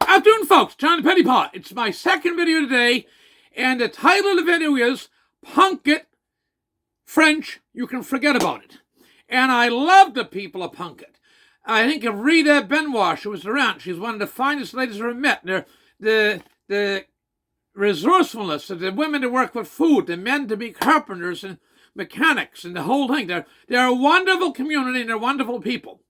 Afternoon, folks. John Pettipas. It's my second video today, and the title of the video is POMQUET French, You Can Forget About It. And I love the people of POMQUET. I think of Rita Benoit, who was around. She's one of the finest ladies I've ever met. And the resourcefulness of the women to work with food, the men to be carpenters and mechanics, and the whole thing. They're a wonderful community, and they're wonderful people.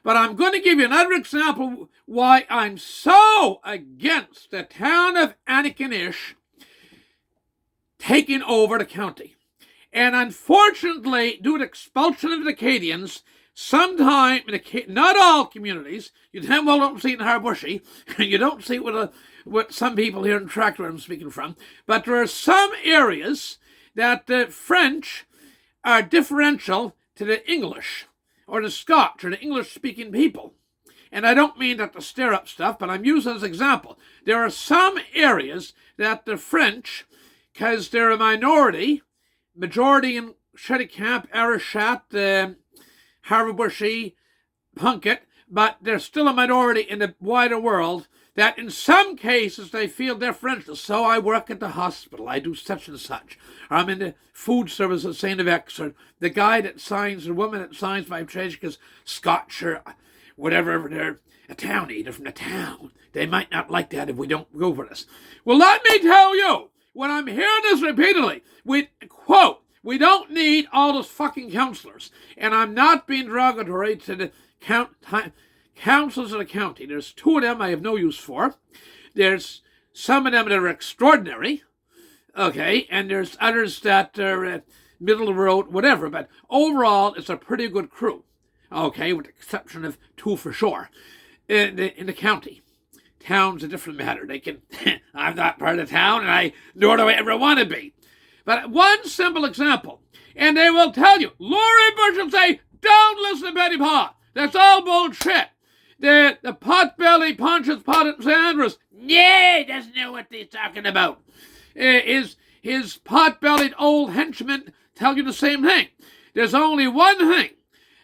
But I'm going to give you another example why I'm so against the town of Antigonish taking over the county. And unfortunately, due to expulsion of the Acadians, sometime, not all communities, you damn well don't see it in Harbushy, and you don't see it with some people here in Tractor I'm speaking from, but there are some areas that the French are differential to the English, or the Scotch, or the English-speaking people. And I don't mean that to stir up stuff, but I'm using as an example. There are some areas that the French, because they're a minority, majority in Cheticamp, Arichat, Harbushy, POMQUET, but they're still a minority in the wider world, that in some cases they feel differential. So I work at the hospital, I do such and such, or I'm in the food service at St. X, or the guy that signs, the woman that signs my trade because Scotch or whatever, they're a townie, they're from the town. They might not like that if we don't go for this. Well, let me tell you, when I'm hearing this repeatedly, we don't need all those fucking councillors. And I'm not being derogatory to the councils of the county. There's two of them I have no use for. There's some of them that are extraordinary, okay, and there's others that are middle of the road, whatever. But overall, it's a pretty good crew, okay, with the exception of two for sure, in the county. Town's a different matter. They can, I'm not part of the town, and nor do I ever want to be. But one simple example, and they will tell you, Laurie Bush will say, don't listen to Pettipas. That's all bullshit. The potbelly Pontius Pilate St. Andrews, yeah, he doesn't know what he's talking about. His pot-bellied old henchmen tell you the same thing. There's only one thing.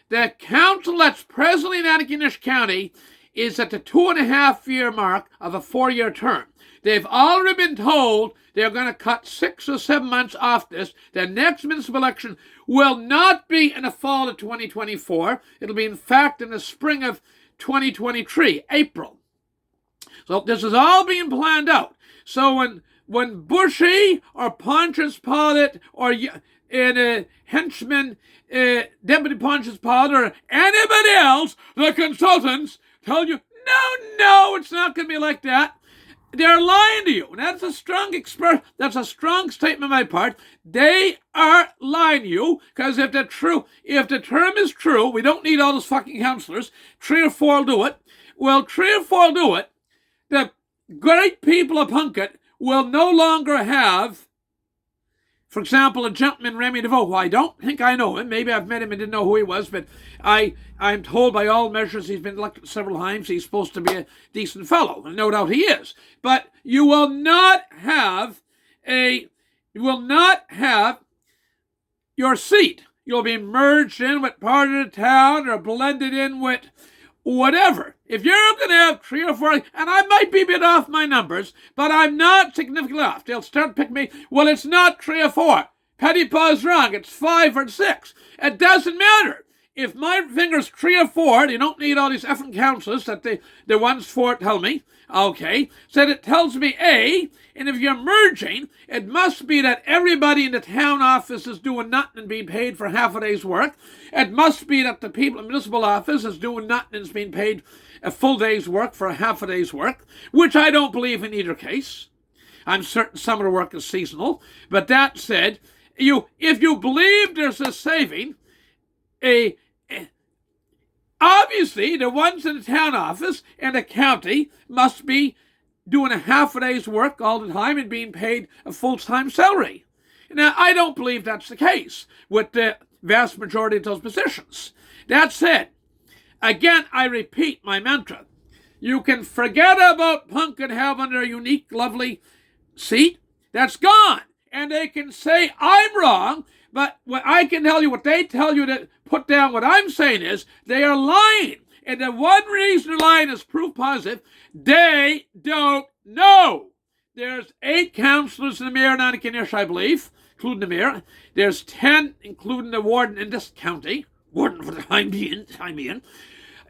The council that's presently in Antigonish County is at the 2.5-year mark of a 4-year term. They've already been told they're going to cut 6 or 7 months off this. The next municipal election will not be in the fall of 2024. It'll be, in fact, in the spring of 2023, April. So this is all being planned out. So when Bushy or Pontius Pilate or a henchman, Deputy Pontius Pilate or anybody else, the consultants, tell you, no, it's not going to be like that. They're lying to you. And that's a strong statement on my part. They are lying to you, because if the term is true, we don't need all those fucking councillors. 3 or 4 will do it. Well, 3 or 4 will do it. The great people of POMQUET will no longer have, for example, a gentleman, Remy DeVoe, who I don't think I know him. Maybe I've met him and didn't know who he was, but I'm told by all measures he's been elected several times. He's supposed to be a decent fellow, and no doubt he is. But you will not have your seat. You'll be merged in with part of the town or blended in with whatever. If you're going to have 3 or 4, and I might be a bit off my numbers, but I'm not significantly off. They'll start picking me. Well, it's not 3 or 4. Pettipas is wrong. It's 5 or 6. It doesn't matter. If my finger's 3 or 4, you don't need all these effing councils that the ones for it tell me. Okay, so it tells me A, and if you're merging, it must be that everybody in the town office is doing nothing and being paid for half a day's work. It must be that the people in the municipal office is doing nothing and is being paid a full day's work for a half a day's work, which I don't believe in either case. I'm certain some of the work is seasonal. But that said, if you believe there's a saving, obviously the ones in the town office and the county must be doing a half a day's work all the time and being paid a full-time salary. Now, I don't believe that's the case with the vast majority of those positions. That said, again, I repeat my mantra. You can forget about POMQUET having their unique, lovely seat. That's gone. And they can say, I'm wrong, but what I can tell you, what they tell you to put down what I'm saying is, they are lying. And the one reason they're lying is proof positive. They don't know. There's 8 councillors in the mayor and Annakin-ish, I believe, including the mayor. There's 10, including the warden in this county. Warden for the time being.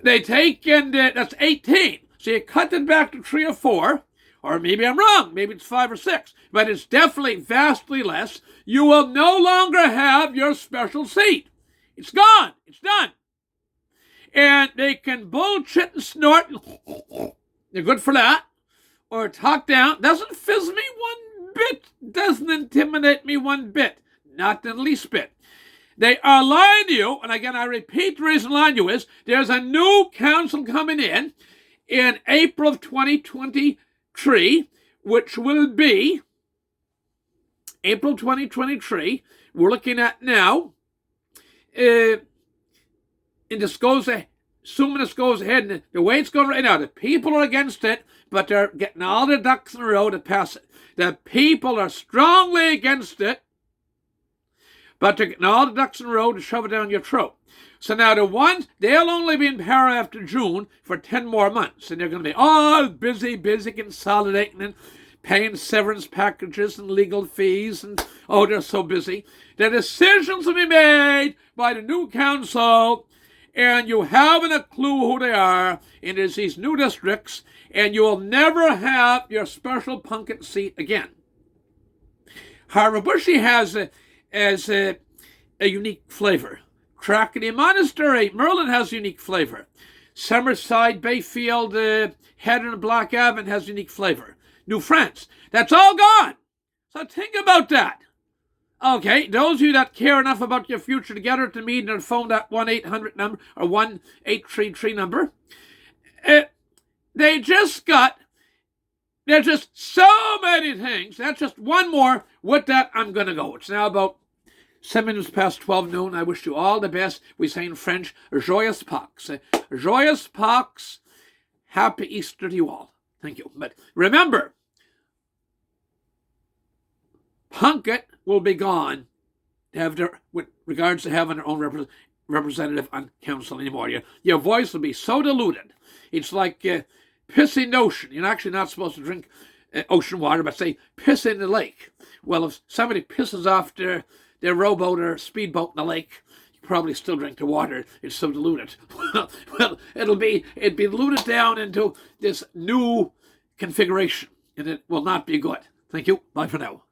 They take in, that's 18. So you cut it back to 3 or 4. Or maybe I'm wrong. Maybe it's 5 or 6. But it's definitely vastly less. You will no longer have your special seat. It's gone. It's done. And they can bullshit and snort. They're good for that. Or talk down. Doesn't fizz me one bit. Doesn't intimidate me one bit. Not the least bit. They are lying to you. And again, I repeat, the reason lying to you is there's a new council coming in April of 2023, which will be April 2023. We're looking at now. And this goes, assuming this goes ahead, and the way it's going right now, the people are against it, but they're getting all the ducks in a row to pass it. The people are strongly against it, but they're getting all the ducks in a row to shove it down your throat. So now the ones, they'll only be in power after June for 10 more months, and they're going to be all busy consolidating and paying severance packages and legal fees, and they're so busy. The decisions will be made by the new council, and you haven't a clue who they are, and there's these new districts, and you will never have your special POMQUET seat again. Harbour-Bushy has a unique flavor. Crackety Monastery, Merlin has a unique flavor. Summerside, Bayfield, Head and Black Avon has a unique flavor. New France, that's all gone. So think about that. Okay, those of you that care enough about your future to get her to me and phone that 1-800 number or 1-833 number. There's just so many things. That's just one more. With that, I'm going to go. It's now about 7 minutes past 12 noon. I wish you all the best. We say in French, Joyeux Pâques. Joyeux Pâques. Happy Easter to you all. Thank you. But remember, POMQUET will be gone with regards to having their own representative on council anymore. Your voice will be so diluted. It's like pissing ocean. You're actually not supposed to drink ocean water, but say piss in the lake. Well, if somebody pisses off their rowboat or speedboat in the lake, you probably still drink the water. It's so diluted. Well, it'd be diluted down into this new configuration, and it will not be good. Thank you. Bye for now.